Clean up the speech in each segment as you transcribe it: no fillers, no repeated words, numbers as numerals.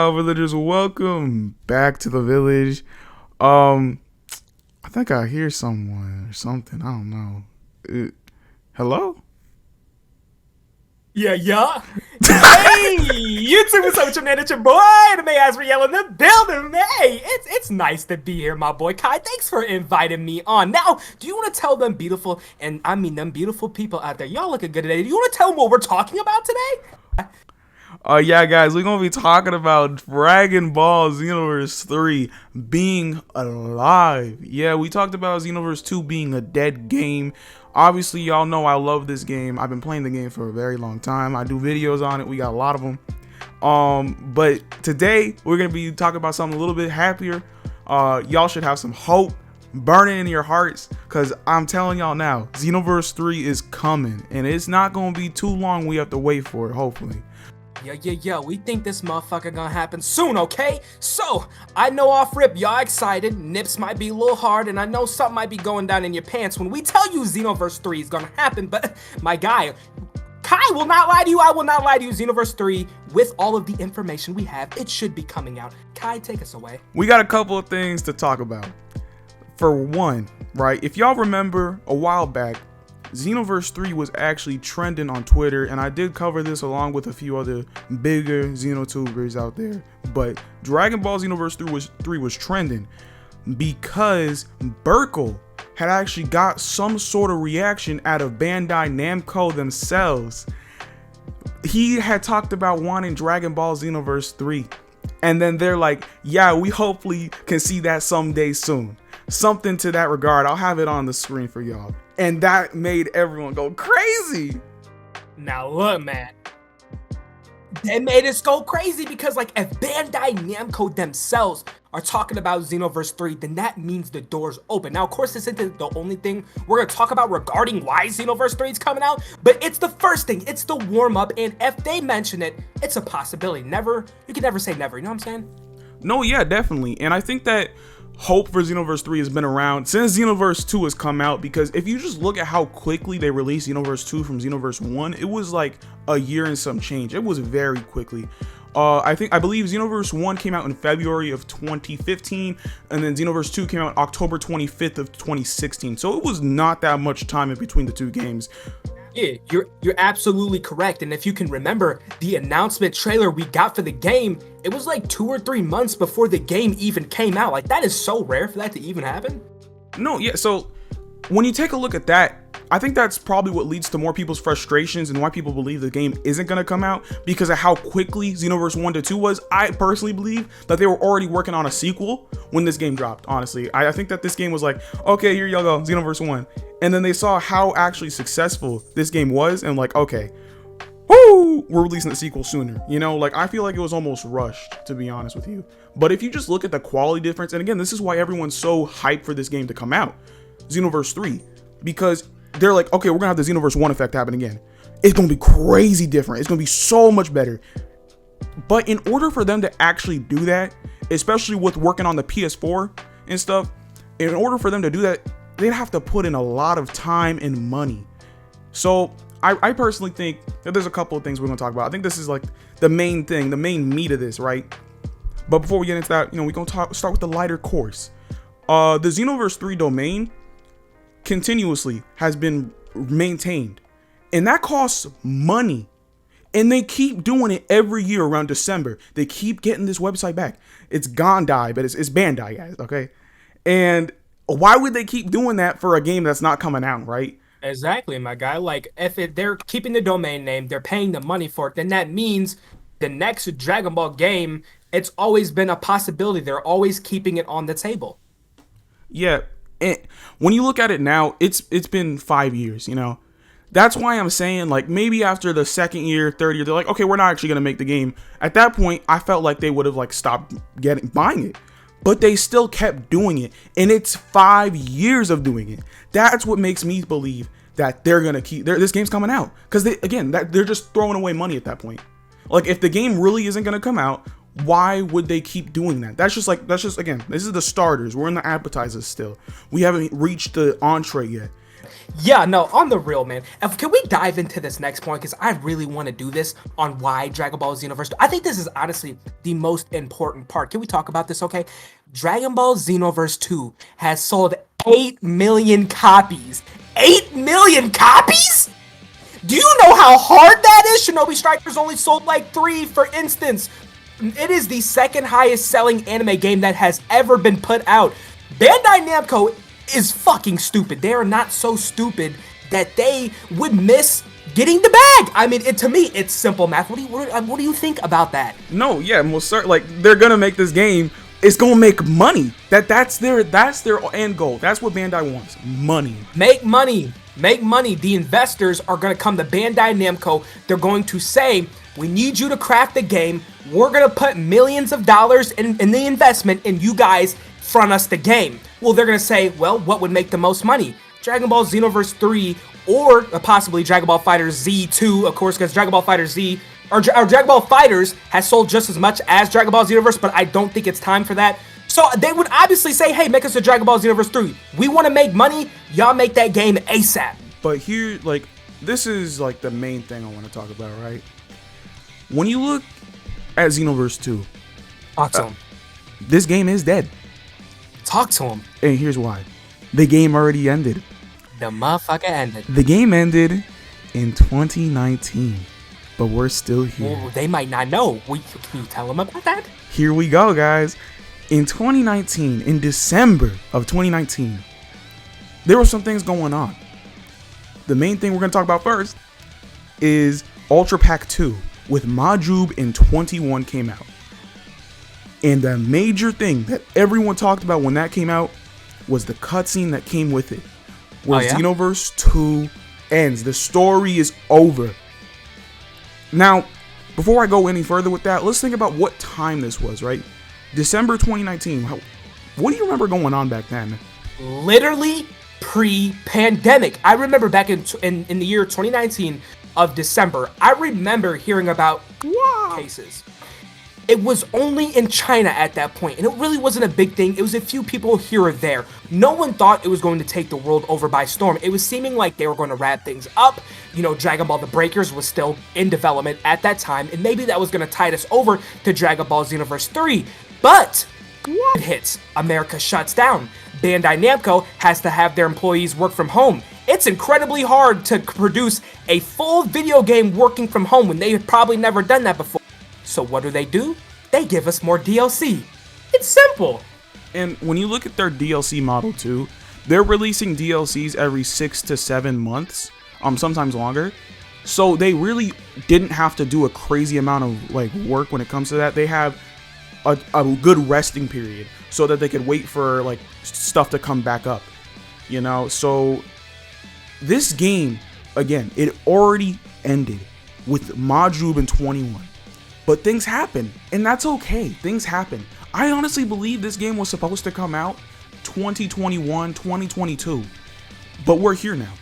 Ohayo Villagers, welcome back to the village. I think I hear someone or something. I don't know. Hello? Yeah. Hey, YouTube, what's up? It's your man, it's your boy, the Azrael in the building. Hey, it's nice to be here, my boy Kai. Thanks for inviting me on. Now, do you want to tell them beautiful, and I mean them beautiful people out there, y'all looking good today. Do you want to tell them what we're talking about today? Yeah, guys, we're gonna be talking about Dragon Ball Xenoverse 3 being alive. Yeah, we talked about Xenoverse 2 being a dead game. Obviously, y'all know I love this game. I've been playing the game for a very long time. I do videos on it. We got a lot of them. But today we're gonna be talking about something a little bit happier. Y'all should have some hope burning in your hearts, because I'm telling y'all now, Xenoverse 3 is coming, and it's not gonna be too long. We have to wait for it, hopefully. Yeah, we think this motherfucker gonna happen soon, okay? So, I know off rip, y'all excited, nips might be a little hard, and I know something might be going down in your pants when we tell you Xenoverse 3 is gonna happen, but my guy, Kai will not lie to you, I will not lie to you. Xenoverse 3, with all of the information we have, it should be coming out. Kai, take us away. We got a couple of things to talk about. For one, right, if y'all remember a while back, Xenoverse 3 was actually trending on Twitter, and I did cover this along with a few other bigger Xenotubers out there. But Dragon Ball Xenoverse 3 was trending because Burkle had actually got some sort of reaction out of Bandai Namco themselves. He had talked about wanting Dragon Ball Xenoverse 3, and then they're like, yeah, we hopefully can see that someday soon. Something to that regard. I'll have it on the screen for y'all. And that made everyone go crazy. Now look, man, they made us go crazy because, like, if Bandai Namco themselves are talking about Xenoverse 3, then that means the door's open. Now, of course, this isn't the only thing we're gonna talk about regarding why Xenoverse 3 is coming out, but it's the first thing, it's the warm-up, and if they mention it, it's a possibility. You can never say never, you know what I'm saying? No, yeah, definitely. And I think that hope for Xenoverse 3 has been around since Xenoverse 2 has come out, because if you just look at how quickly they released Xenoverse 2 from Xenoverse 1, it was like a year and some change. It was very quickly. I believe Xenoverse 1 came out in February of 2015, and then Xenoverse 2 came out October 25th of 2016. So it was not that much time in between the two games. Yeah, you're absolutely correct. And if you can remember the announcement trailer we got for the game, it was like 2 or 3 months before the game even came out. Like, that is so rare for that to even happen. No, yeah, so when you take a look at that, I think that's probably what leads to more people's frustrations and why people believe the game isn't going to come out, because of how quickly Xenoverse 1 to 2 was. I personally believe that they were already working on a sequel when this game dropped, honestly. I think that this game was like, okay, here y'all go, Xenoverse 1. And then they saw how actually successful this game was, and like, okay, woo, we're releasing the sequel sooner. You know, like, I feel like it was almost rushed, to be honest with you. But if you just look at the quality difference, and again, this is why everyone's so hyped for this game to come out, Xenoverse 3, because they're like, okay, we're gonna have the Xenoverse 1 effect happen again. It's gonna be crazy different. It's gonna be so much better. But in order for them to actually do that, especially with working on the PS4 and stuff, in order for them to do that, they'd have to put in a lot of time and money. So I personally think that there's a couple of things we're gonna talk about. I think this is like the main thing, the main meat of this, right? But before we get into that, you know, we're gonna start with the lighter course. The Xenoverse 3 domain continuously has been maintained, and that costs money, and they keep doing it every year around December. They keep getting this website back. It's Bandai, but it's Bandai, guys, okay? And why would they keep doing that for a game that's not coming out, right? Exactly, my guy. Like, if they're keeping the domain name, they're paying the money for it, then that means the next Dragon Ball game, it's always been a possibility. They're always keeping it on the table. Yeah. And when you look at it now, it's been 5 years, you know. That's why I'm saying, like, maybe after the second year, third year, they're like, okay, we're not actually gonna make the game. At that point, I felt like they would have like stopped buying it, but they still kept doing it, and it's 5 years of doing it. That's what makes me believe that they're gonna keep this game's coming out, because they're just throwing away money at that point. Like, if the game really isn't gonna come out, why would they keep doing that? That's just again, this is the starters. We're in the appetizers still. We haven't reached the entree yet. Yeah, no, on the real, man. Can we dive into this next point? Because I really want to do this on why Dragon Ball Xenoverse. I think this is honestly the most important part. Can we talk about this, okay? Dragon Ball Xenoverse 2 has sold 8 million copies. 8 million copies? Do you know how hard that is? Shinobi Strikers only sold like 3, for instance. It is the second highest selling anime game that has ever been put out. Bandai Namco is fucking stupid. They are not so stupid that they would miss getting the bag. I mean, to me, it's simple math. What do you think about that? No, yeah, most certainly. Like, they're gonna make this game. It's gonna make money. That's their end goal. That's what Bandai wants. Money. Make money. Make money. The investors are gonna come to Bandai Namco. They're going to say, we need you to craft the game. We're gonna put millions of dollars in the investment, and you guys front us the game. Well, they're gonna say, well, what would make the most money? Dragon Ball Xenoverse 3 or possibly Dragon Ball FighterZ Z2, of course, because Dragon Ball FighterZ or Dragon Ball FighterZ has sold just as much as Dragon Ball Xenoverse, but I don't think it's time for that. So they would obviously say, hey, make us a Dragon Ball Xenoverse 3. We want to make money. Y'all make that game ASAP. But here, like, this is like the main thing I want to talk about, right? When you look at Xenoverse 2, Talk to him. this game is dead. Talk to him. And here's why. The game already ended. The motherfucker ended. The game ended in 2019, but we're still here. Well, they might not know. Can you tell them about that? Here we go, guys. In 2019, in December of 2019, there were some things going on. The main thing we're going to talk about first is Ultra Pack 2 with Majub in 21 came out. And the major thing that everyone talked about when that came out was the cutscene that came with it. Where Xenoverse 2 ends. The story is over. Now, before I go any further with that, let's think about what time this was, right? December 2019. What do you remember going on back then? Literally pre-pandemic. I remember back in the year 2019 of December, I remember hearing about cases. It was only in China at that point, and it really wasn't a big thing. It was a few people here or there. No one thought it was going to take the world over by storm. It was seeming like they were going to wrap things up. You know, Dragon Ball The Breakers was still in development at that time, and maybe that was going to tide us over to Dragon Ball Xenoverse 3. But it hits. America shuts down. Bandai Namco has to have their employees work from home. It's incredibly hard to produce a full video game working from home when they've probably never done that before. So what do? They give us more DLC. It's simple. And when you look at their DLC model too, they're releasing DLCs every 6 to 7 months, sometimes longer. So they really didn't have to do a crazy amount of like work when it comes to that. They have a good resting period so that they could wait for like stuff to come back up, you know? So this game, again, it already ended with Majub in 21. But things happen, and that's okay. Things happen. I honestly believe this game was supposed to come out 2021, 2022. But we're here now.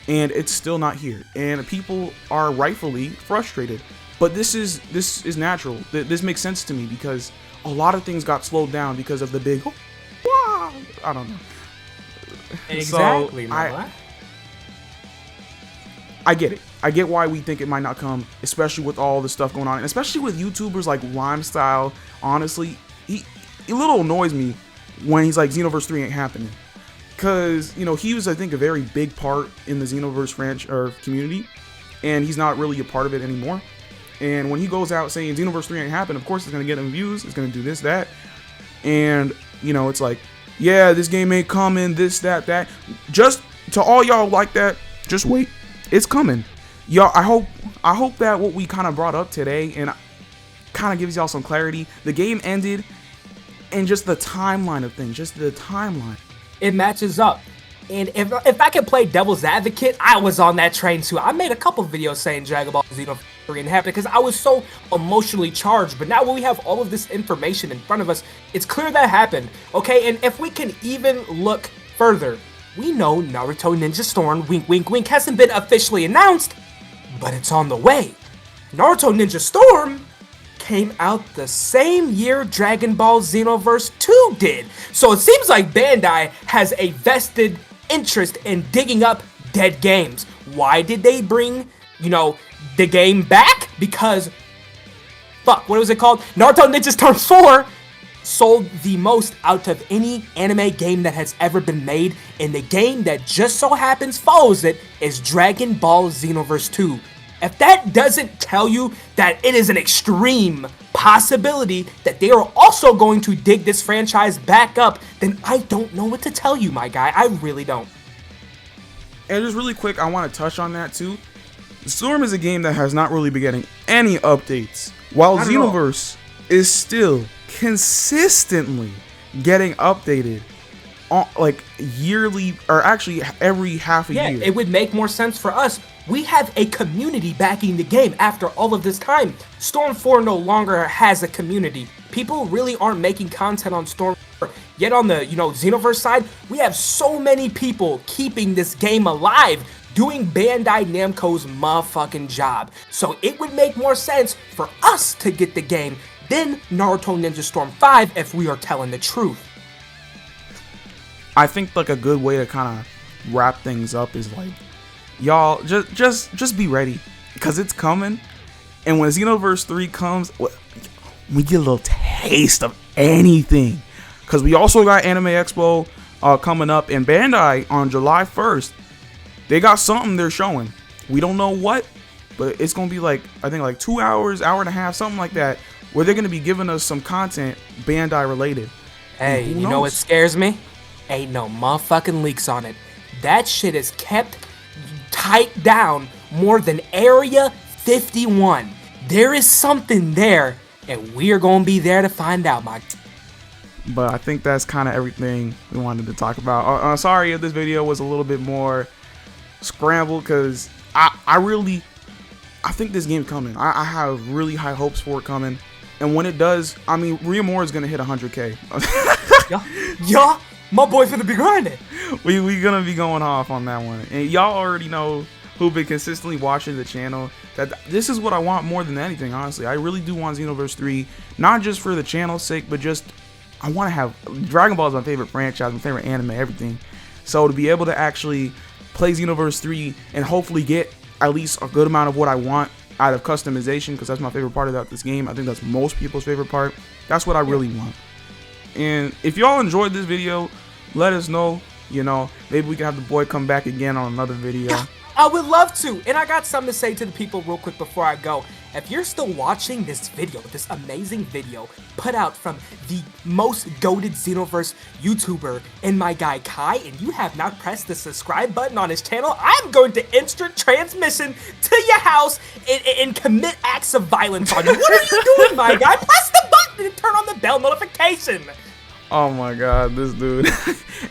And it's still not here. And people are rightfully frustrated. But this is natural. This makes sense to me because a lot of things got slowed down because of the big I don't know. Exactly, so I get it. I get why we think it might not come, especially with all the stuff going on, and especially with YouTubers like Limestyle. Honestly, he little annoys me when he's like Xenoverse 3 ain't happening, because you know he was, I think, a very big part in the Xenoverse community, and he's not really a part of it anymore. And when he goes out saying Xenoverse 3 ain't happening, of course it's gonna get him views, it's gonna do this, that, and you know it's like, yeah, this game ain't coming, this, that. Just to all y'all like that, just wait, it's coming. Y'all, I hope that what we kind of brought up today and kind of gives y'all some clarity. The game ended, and just the timeline of things, just the timeline. It matches up. And if I can play devil's advocate, I was on that train too. I made a couple videos saying Dragon Ball Xenoverse 3 ain't happening because I was so emotionally charged. But now when we have all of this information in front of us, it's clear that happened. Okay, and if we can even look further, we know Naruto Ninja Storm, wink, wink, wink, hasn't been officially announced, but it's on the way. Naruto Ninja Storm came out the same year Dragon Ball Xenoverse 2 did. So it seems like Bandai has a vested interest in digging up dead games. Why did they bring, the game back? Because, fuck, what was it called? Naruto Ninja Storm 4 sold the most out of any anime game that has ever been made, and the game that just so happens follows it is Dragon Ball Xenoverse 2. If that doesn't tell you that it is an extreme possibility that they are also going to dig this franchise back up, then I don't know what to tell you, my guy. I really don't. And just really quick, I want to touch on that too. Storm is a game that has not really been getting any updates, while Xenoverse is still consistently getting updated on, like, yearly, or actually every half a year. Yeah, it would make more sense for us. We have a community backing the game after all of this time. Storm 4 no longer has a community. People really aren't making content on Storm 4. Yet on the, Xenoverse side, we have so many people keeping this game alive, doing Bandai Namco's motherfucking job. So it would make more sense for us to get the game than Naruto Ninja Storm 5 if we are telling the truth. I think like a good way to kind of wrap things up is like, y'all just be ready, because it's coming. And when Xenoverse 3 comes, we get a little taste of anything, because we also got Anime Expo coming up, and Bandai on July 1st, they got something they're showing. We don't know what, but it's gonna be like, I think like 2 hours, hour and a half, something like that, where they're gonna be giving us some content Bandai related. Hey, you know what scares me? Ain't no motherfucking leaks on it. That shit is kept tight down more than Area 51. There is something there, and we're gonna be there to find out, Mike. But I think that's kind of everything we wanted to talk about. Sorry if this video was a little bit more scrambled, because I think this game's coming. I have really high hopes for it coming, and when it does, I mean, Ryomura is gonna hit 100K. Yeah, my boy's gonna be grinding. We gonna be going off on that one, and y'all already know, who've been consistently watching the channel, that this is what I want more than anything. Honestly, I really do want Xenoverse 3, not just for the channel's sake, but just I want to have Dragon Ball is my favorite franchise, my favorite anime, everything. So to be able to actually play Xenoverse 3 and hopefully get at least a good amount of what I want out of customization, because that's my favorite part about this game. I think that's most people's favorite part. That's what I really want. And if y'all enjoyed this video, let us know. Maybe we can have the boy come back again on another video. I would love to. And I got something to say to the people real quick before I go. If you're still watching this video, this amazing video put out from the most goated Xenoverse YouTuber and my guy Kai, and you have not pressed the subscribe button on his channel, I'm going to instant transmission to your house and commit acts of violence on you. What are you doing, my guy? Press the button and turn on the bell notification. Oh my god, this dude.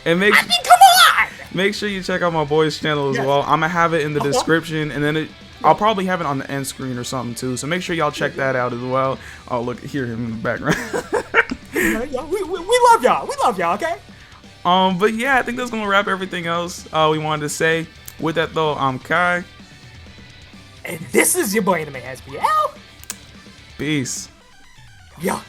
And come on! Make sure you check out my boy's channel as well. I'm gonna have it in the description, and then I'll probably have it on the end screen or something too. So make sure y'all check that out as well. Oh, look, hear him in the background. We love y'all. We love y'all, okay? But yeah, I think that's gonna wrap everything else we wanted to say. With that though, I'm Kai. And this is your boy Anime SBL. Peace. Yeah.